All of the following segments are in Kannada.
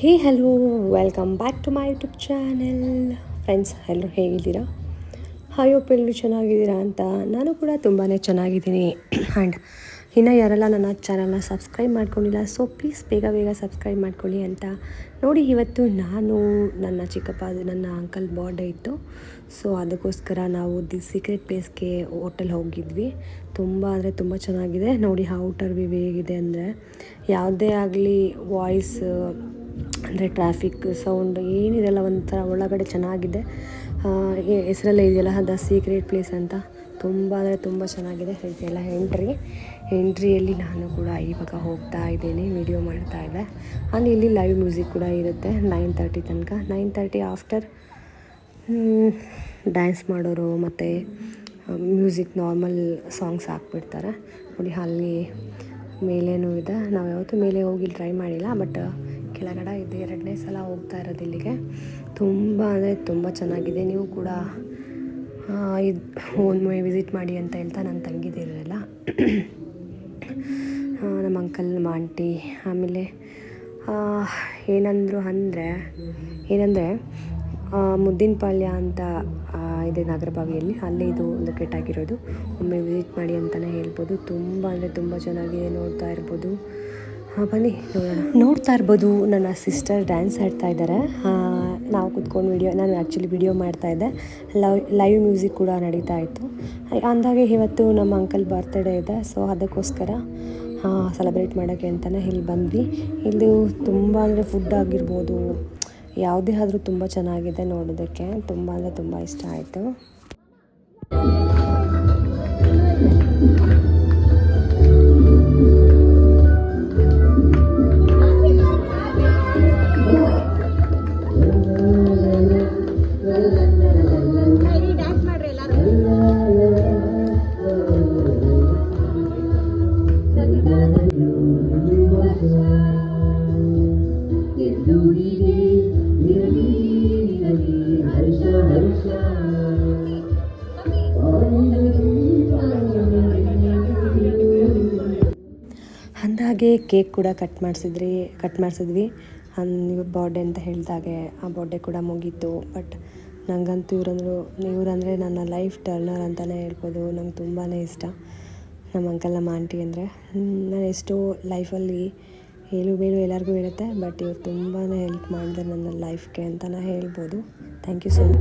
Hey hello, welcome back to my YouTube channel. Friends ಎಲ್ಲರೂ ಹೇಗಿದ್ದೀರಾ? ಹೋಪ್ ಎಲ್ಲರೂ ಚೆನ್ನಾಗಿದ್ದೀರಾ ಅಂತ. ನಾನು ಕೂಡ ತುಂಬಾ ಚೆನ್ನಾಗಿದ್ದೀನಿ. ಆ್ಯಂಡ್ ಇನ್ನು ಯಾರೆಲ್ಲ ನನ್ನ ಚಾನಲ್ನ ಸಬ್ಸ್ಕ್ರೈಬ್ ಮಾಡ್ಕೊಂಡಿಲ್ಲ, ಸೊ ಪ್ಲೀಸ್ ಬೇಗ ಸಬ್ಸ್ಕ್ರೈಬ್ ಮಾಡ್ಕೊಳ್ಳಿ ಅಂತ. ನೋಡಿ, ಇವತ್ತು ನಾನು ನನ್ನ ನನ್ನ ಅಂಕಲ್ ಬರ್ಡೇ ಇತ್ತು. ಸೊ ಅದಕ್ಕೋಸ್ಕರ ನಾವು ದಿ ಸೀಕ್ರೆಟ್ ಪ್ಲೇಸ್ಗೆ ಹೋಟೆಲ್ ಹೋಗಿದ್ವಿ. ತುಂಬ ಅಂದರೆ ತುಂಬ ಚೆನ್ನಾಗಿದೆ. ನೋಡಿ ಔಟರ್ ವ್ಯೂ ಹೇಗಿದೆ ಅಂದರೆ, ಯಾವುದೇ ಆಗಲಿ ವಾಯ್ಸ್ ಅಂದರೆ ಟ್ರಾಫಿಕ್ ಸೌಂಡ್ ಏನಿರಲ್ಲ, ಒಂಥರ ಒಳಗಡೆ ಚೆನ್ನಾಗಿದೆ. ಹೆಸರಲ್ಲೇ ಇದೆಯಲ್ಲ ದ ಸೀಕ್ರೆಟ್ ಪ್ಲೇಸ್ ಅಂತ, ತುಂಬ ಅಂದರೆ ತುಂಬ ಚೆನ್ನಾಗಿದೆ. ಇದೆಲ್ಲ ಎಂಟ್ರಿಯಲ್ಲಿ ನಾನು ಕೂಡ ಇವಾಗ ಹೋಗ್ತಾ ಇದ್ದೀನಿ, ವಿಡಿಯೋ ಮಾಡ್ತಾ ಇದ್ದೆ. ಆ್ಯಂಡ್ ಇಲ್ಲಿ ಲೈವ್ ಮ್ಯೂಸಿಕ್ ಕೂಡ ಇರುತ್ತೆ 9:30 ತನಕ. 9:30 ಆಫ್ಟರ್ ಡ್ಯಾನ್ಸ್ ಮಾಡೋರು ಮತ್ತು ಮ್ಯೂಸಿಕ್ ನಾರ್ಮಲ್ ಸಾಂಗ್ಸ್ ಹಾಕ್ಬಿಡ್ತಾರೆ. ನೋಡಿ ಅಲ್ಲಿ ಮೇಲೇನೂ ಇದೆ. ನಾವು ಯಾವತ್ತೂ ಮೇಲೆ ಹೋಗಿ ಟ್ರೈ ಮಾಡಿಲ್ಲ, ಬಟ್ ಕೆಳಗಡೆ ಇದೆ. 2ನೇ ಸಲ ಹೋಗ್ತಾ ಇರೋದು ಇಲ್ಲಿಗೆ. ತುಂಬ ಅಂದರೆ ತುಂಬ ಚೆನ್ನಾಗಿದೆ. ನೀವು ಕೂಡ ಒಮ್ಮೆ ವಿಸಿಟ್ ಮಾಡಿ ಅಂತ ಹೇಳ್ತಾ ನನ್ನ ತಂಗಿದಿರಲ್ಲ, ನಮ್ಮ ಅಂಕಲ್, ನಮ್ಮ ಆಂಟಿ. ಆಮೇಲೆ ಏನಂದರೆ ಮುದ್ದಿನಪಾಳ್ಯ ಅಂತ ಇದೆ ನಾಗರಬಾವಿಯಲ್ಲಿ, ಅಲ್ಲೇ ಇದು ಲೊಕೇಟ್ ಆಗಿರೋದು. ಒಮ್ಮೆ ವಿಸಿಟ್ ಮಾಡಿ ಅಂತಲೇ ಹೇಳ್ಬೋದು. ತುಂಬ ಅಂದರೆ ತುಂಬ ಚೆನ್ನಾಗಿದೆ. ಬನ್ನಿ ನೋಡ್ತಾ ಇರ್ಬೋದು. ನನ್ನ ಸಿಸ್ಟರ್ ಡ್ಯಾನ್ಸ್ ಆಡ್ತಾ ಇದ್ದಾರೆ. ನಾವು ಕೂತ್ಕೊಂಡು ನಾನು ಆ್ಯಕ್ಚುಲಿ ವಿಡಿಯೋ ಮಾಡ್ತಾಯಿದ್ದೆ. ಲೈವ್ ಮ್ಯೂಸಿಕ್ ಕೂಡ ನಡೀತಾ ಇತ್ತು. ಅಂದಾಗೆ ಇವತ್ತು ನಮ್ಮ ಅಂಕಲ್ ಬರ್ತ್ಡೇ ಇದೆ, ಸೊ ಅದಕ್ಕೋಸ್ಕರ ಸೆಲೆಬ್ರೇಟ್ ಮಾಡೋಕ್ಕೆ ಅಂತಲೇ ಇಲ್ಲಿ ಬಂದ್ವಿ. ಇಲ್ಲಿ ತುಂಬ ಅಂದರೆ ಫುಡ್ ಆಗಿರ್ಬೋದು, ಯಾವುದೇ ಆದರೂ ತುಂಬ ಚೆನ್ನಾಗಿದೆ ನೋಡೋದಕ್ಕೆ. ತುಂಬ ಅಂದರೆ ತುಂಬ ಇಷ್ಟ ಆಯಿತು. ಅಂದಾಗೆ ಕೇಕ್ ಕೂಡ ಕಟ್ ಮಾಡಿಸಿದ್ವಿ. ಇವ್ರ ಬರ್ಡೇ ಅಂತ ಹೇಳಿದಾಗೆ ಆ ಬರ್ಡೇ ಕೂಡ ಮುಗೀತು. ಬಟ್ ನನಗಂತೂ ಇವರಂದರೆ ನನ್ನ ಲೈಫ್ ಟರ್ನರ್ ಅಂತಲೇ ಹೇಳ್ಬೋದು. ನಂಗೆ ತುಂಬಾ ಇಷ್ಟ ನಮ್ಮ ಅಂಕಲ್, ನಮ್ಮ ಆಂಟಿ ಅಂದರೆ. ನಾನು ಎಷ್ಟೋ ಲೈಫಲ್ಲಿ ಏಳು ಬೇಳು ಎಲ್ಲರಿಗೂ ಇರುತ್ತೆ, ಬಟ್ ಇವ್ರು ತುಂಬಾ ಹೆಲ್ಪ್ ಮಾಡಿದೆ ನನ್ನ ಲೈಫ್ಗೆ ಅಂತಲೇ ಹೇಳ್ಬೋದು. Thank you so much.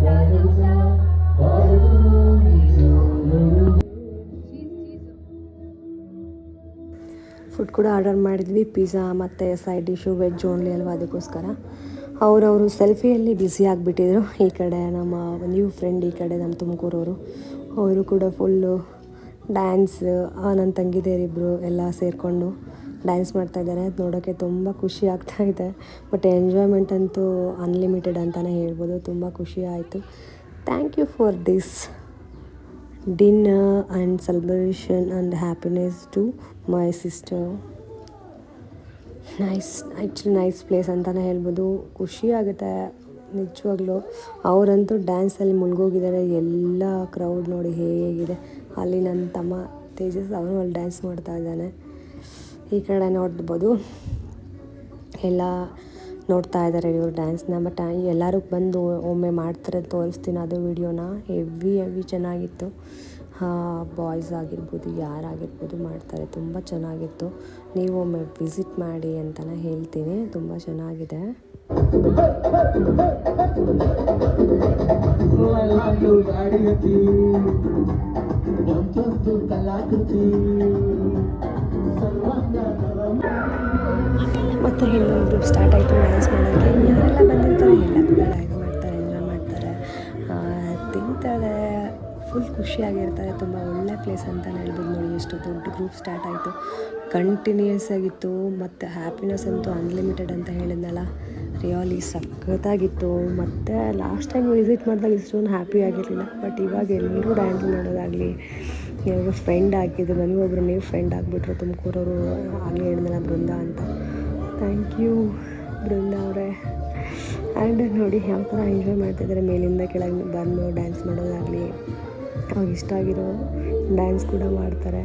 Food ಕೂಡ ಆರ್ಡರ್ ಮಾಡಿದ್ವಿ, ಪಿಜ್ಜಾ ಮತ್ತು ಸೈಡ್ ಡಿಶು ವೆಜ್ ಓನ್ಲಿ ಅಲ್ವಾ, ಅದಕ್ಕೋಸ್ಕರ ಅವರು ಸೆಲ್ಫಿಯಲ್ಲಿ ಬ್ಯುಸಿ ಆಗಿಬಿಟ್ಟಿದ್ರು. ಈ ಕಡೆ ನಮ್ಮ ನ್ಯೂ ಫ್ರೆಂಡ್, ಈ ಕಡೆ ನಮ್ಮ ತುಮಕೂರವರು, ಅವರು ಕೂಡ ಫುಲ್ಲು ಡ್ಯಾನ್ಸ್. ನನ್ನ ತಂಗಿದೇರಿಬ್ಬರು ಎಲ್ಲ ಸೇರಿಕೊಂಡು ಡ್ಯಾನ್ಸ್ ಮಾಡ್ತಾಯಿದ್ದಾರೆ. ಅದು ನೋಡೋಕ್ಕೆ ತುಂಬ ಖುಷಿ ಆಗ್ತಾಯಿದೆ. ಬಟ್ ಎಂಜಾಯ್ಮೆಂಟ್ ಅಂತೂ ಅನ್ಲಿಮಿಟೆಡ್ ಅಂತಲೇ ಹೇಳ್ಬೋದು. ತುಂಬ ಖುಷಿ ಆಯಿತು. Thank you for this dinner and celebration and happiness to my sister. Nice place ಅಂತಲೇ ಹೇಳ್ಬೋದು. ಖುಷಿ ಆಗುತ್ತೆ ನಿಜವಾಗ್ಲೂ. ಅವರಂತೂ ಡ್ಯಾನ್ಸಲ್ಲಿ ಮುಳುಗೋಗಿದ್ದಾರೆ. ಎಲ್ಲ ಕ್ರೌಡ್ ನೋಡಿ ಹೇಗಿದೆ. ಅಲ್ಲಿ ನನ್ನ ತಮ್ಮ ತೇಜಸ್, ಅವನು ಅಲ್ಲಿ ಡ್ಯಾನ್ಸ್ ಮಾಡ್ತಾ ಇದ್ದಾನೆ. ಈ ಕಡೆ ನೋಡ್ಬೋದು ಎಲ್ಲ ನೋಡ್ತಾ ಇದ್ದಾರೆ ಇವರು ಡ್ಯಾನ್ಸ್ನ. ಬಟ್ ಎಲ್ಲರೂ ಬಂದು ಒಮ್ಮೆ ಮಾಡ್ತಾರೆ, ತೋರಿಸ್ತೀನಿ ಅದು ವಿಡಿಯೋನ. ಹೆವಿ ಚೆನ್ನಾಗಿತ್ತು. ಬಾಯ್ಸ್ ಆಗಿರ್ಬೋದು, ಯಾರಾಗಿರ್ಬೋದು ಮಾಡ್ತಾರೆ. ತುಂಬ ಚೆನ್ನಾಗಿತ್ತು. ನೀವು ಒಮ್ಮೆ ವಿಸಿಟ್ ಮಾಡಿ ಅಂತಲೇ ಹೇಳ್ತೀನಿ. ತುಂಬ ಚೆನ್ನಾಗಿದೆ. ಮತ್ತು ಇನ್ನೊಂದು ಸ್ಟಾರ್ಟ್ ಆಯಿತು ಡ್ಯಾನ್ಸ್ ಮಾಡೋಕ್ಕೆ. ಯಾರೆಲ್ಲ ಬಂದಿರ್ತಾರೆ ಎಲ್ಲ ಕೂಡ ಲೈವ್ ಮಾಡ್ತಾರೆ, ಎಂಜಾಯ್ ಮಾಡ್ತಾರೆ, ತಿಂತಾರೆ. ಫುಲ್ ಖುಷಿಯಾಗಿರ್ತಾರೆ. ತುಂಬ ಒಳ್ಳೆ ಪ್ಲೇಸ್ ಅಂತಲೇ ಹೇಳ್ಬೋದು. ನೋಡಿ ಎಷ್ಟು ದೊಡ್ಡ ಗ್ರೂಪ್ ಸ್ಟಾರ್ಟ್ ಆಯಿತು, ಕಂಟಿನ್ಯೂಯಸ್ ಆಗಿತ್ತು. ಮತ್ತು ಹ್ಯಾಪಿನೆಸ್ ಅಂತೂ ಅನ್ಲಿಮಿಟೆಡ್ ಅಂತ ಹೇಳಿದ್ನಲ್ಲ, ರಿಯಾಲಿ ಸಖತ್ತಾಗಿತ್ತು. ಮತ್ತು ಲಾಸ್ಟ್ ಟೈಮ್ ವಿಸಿಟ್ ಮಾಡಿದಾಗ ಇಷ್ಟೊಂದು ಹ್ಯಾಪಿ ಆಗಿರಲಿಲ್ಲ. ಬಟ್ ಇವಾಗ ಎಲ್ಲರೂ ಡ್ಯಾನ್ಸ್ ಮಾಡೋದಾಗಲಿ, ಇವಾಗ ಫ್ರೆಂಡ್ ಆಗಿದ್ದು, ನನಗೊಬ್ಬರು ನೀವು ಫ್ರೆಂಡ್ ಆಗಿಬಿಟ್ರು, ತುಮಕೂರವರು. ಆಗಲೇ ಹೇಳಿದ್ನಲ್ಲ ಬೃಂದ ಅಂತ. ಥ್ಯಾಂಕ್ ಯು ಬೃಂದ ಅವರೇ. ಆ್ಯಂಡ್ ನೋಡಿ ಯಾವ ಥರ ಎಂಜಾಯ್ ಮಾಡ್ತಾಯಿದ್ದಾರೆ, ಮೇಲಿಂದ ಕೆಳಗೆ ಬಂದು ಡ್ಯಾನ್ಸ್ ಮಾಡೋದಾಗಲಿ, ಅವ್ರಿಗೆ ಇಷ್ಟ ಆಗಿರೋ ಡ್ಯಾನ್ಸ್ ಕೂಡ ಮಾಡ್ತಾರೆ.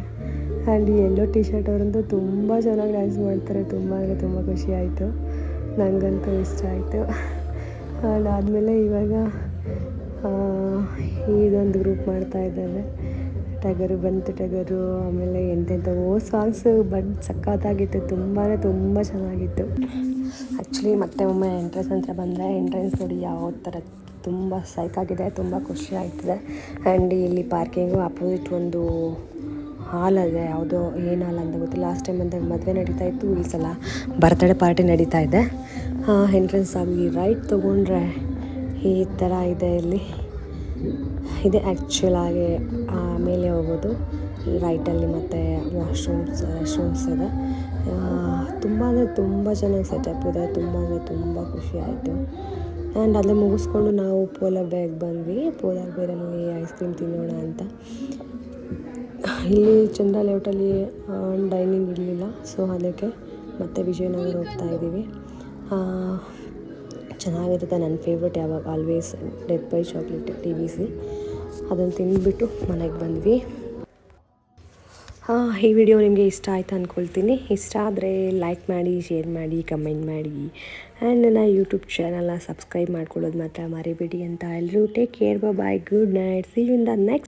ಆ್ಯಂಡ್ ಈ ಎಲ್ಲೋ ಟಿ ಶರ್ಟ್ ಅವರಂತೂ ತುಂಬ ಚೆನ್ನಾಗಿ ಡ್ಯಾನ್ಸ್ ಮಾಡ್ತಾರೆ. ತುಂಬ ಅಂದರೆ ತುಂಬ ಖುಷಿ ಆಯಿತು, ನನಗಂತೂ ಇಷ್ಟ ಆಯಿತು. ಅದಾದಮೇಲೆ ಇವಾಗ ಇದೊಂದು ಗ್ರೂಪ್ ಮಾಡ್ತಾಯಿದ್ದಾರೆ, ಟಗರು ಬಂತು ಟಗರು. ಆಮೇಲೆ ಎಂತೆಂಥವೋ ಸಾಂಗ್ಸ್ ಬಂದು ಸಖತ್ತಾಗಿತ್ತು, ತುಂಬ ಚೆನ್ನಾಗಿತ್ತು. ಆ್ಯಕ್ಚುಲಿ ಮತ್ತೆ ಒಮ್ಮೆ ಎಂಟ್ರೆನ್ಸ್ ಹತ್ರ ಬಂದರೆ ಎಂಟ್ರೆನ್ಸ್ ನೋಡಿ ಯಾವ ಥರ ತುಂಬ ಸೈಕಾಗಿದೆ, ತುಂಬ ಖುಷಿ ಆಯ್ತದೆ. ಆ್ಯಂಡ್ ಇಲ್ಲಿ ಪಾರ್ಕಿಂಗು ಅಪೋಸಿಟ್ ಒಂದು ಹಾಲ್ ಇದೆ, ಯಾವುದೋ ಏನು ಹಾಲ್ ಅಂತ ಗೊತ್ತಿಲ್ಲ. ಲಾಸ್ಟ್ ಟೈಮ್ ಅಂತ ಮದುವೆ ನಡೀತಾ ಇತ್ತು, ಈ ಸಲ ಬರ್ತ್ಡೇ ಪಾರ್ಟಿ ನಡೀತಾ ಇದೆ. ಎಂಟ್ರೆನ್ಸ್ ಆಗಿ ರೈಟ್ ತೊಗೊಂಡ್ರೆ ಈ ಥರ ಇದೆ. ಇಲ್ಲಿ ಇದೆ ಆ್ಯಕ್ಚುಲಾಗಿ ಮೇಲೆ ಹೋಗೋದು ರೈಟಲ್ಲಿ, ಮತ್ತು ವಾಶ್ರೂಮ್ಸ್ ಇದೆ. ತುಂಬ ಅಂದರೆ ತುಂಬ ಚೆನ್ನಾಗಿ ಸೆಟಪ್ ಇದೆ, ತುಂಬ ಅಂದರೆ ತುಂಬ ಖುಷಿ ಆಯಿತು. ಆ್ಯಂಡ್ ಅಲ್ಲೇ ಮುಗಿಸ್ಕೊಂಡು ನಾವು ಪೋಲಾರ್ ಬೇರ್ಗೆ ಬಂದ್ವಿ. ಪೋಲಾರ್ ಬೇರಲ್ಲಿ ಐಸ್ ಕ್ರೀಮ್ ತಿನ್ನೋಣ ಅಂತ. ಇಲ್ಲಿ ಚಂದ್ರ ಲೇಔಟಲ್ಲಿ ಡೈನಿಂಗ್ ಇರಲಿಲ್ಲ, ಸೊ ಅದಕ್ಕೆ ಮತ್ತೆ ವಿಜಯನಗರ ಹೋಗ್ತಾ ಇದ್ದೀವಿ. ಚೆನ್ನಾಗಿರುತ್ತೆ. ನನ್ನ ಫೇವ್ರೆಟ್ ಯಾವಾಗ always death by chocolate TBC, ಅದನ್ನು ತಿಂದುಬಿಟ್ಟು ಮನೆಗೆ ಬಂದ್ವಿ. ಈ ವಿಡಿಯೋ ನಿಮಗೆ ಇಷ್ಟ ಆಯಿತು ಅಂದ್ಕೊಳ್ತೀನಿ. ಇಷ್ಟ ಆದರೆ ಲೈಕ್ ಮಾಡಿ, ಶೇರ್ ಮಾಡಿ, ಕಮೆಂಟ್ ಮಾಡಿ. ಆ್ಯಂಡ್ ನನ್ನ ಯೂಟ್ಯೂಬ್ ಚಾನಲ್ನ ಸಬ್ಸ್ಕ್ರೈಬ್ ಮಾಡ್ಕೊಳ್ಳೋದು ಮಾತ್ರ ಮರಿಬೇಡಿ ಅಂತ ಎಲ್ಲರೂ. Take care, bye, good night, see you in the next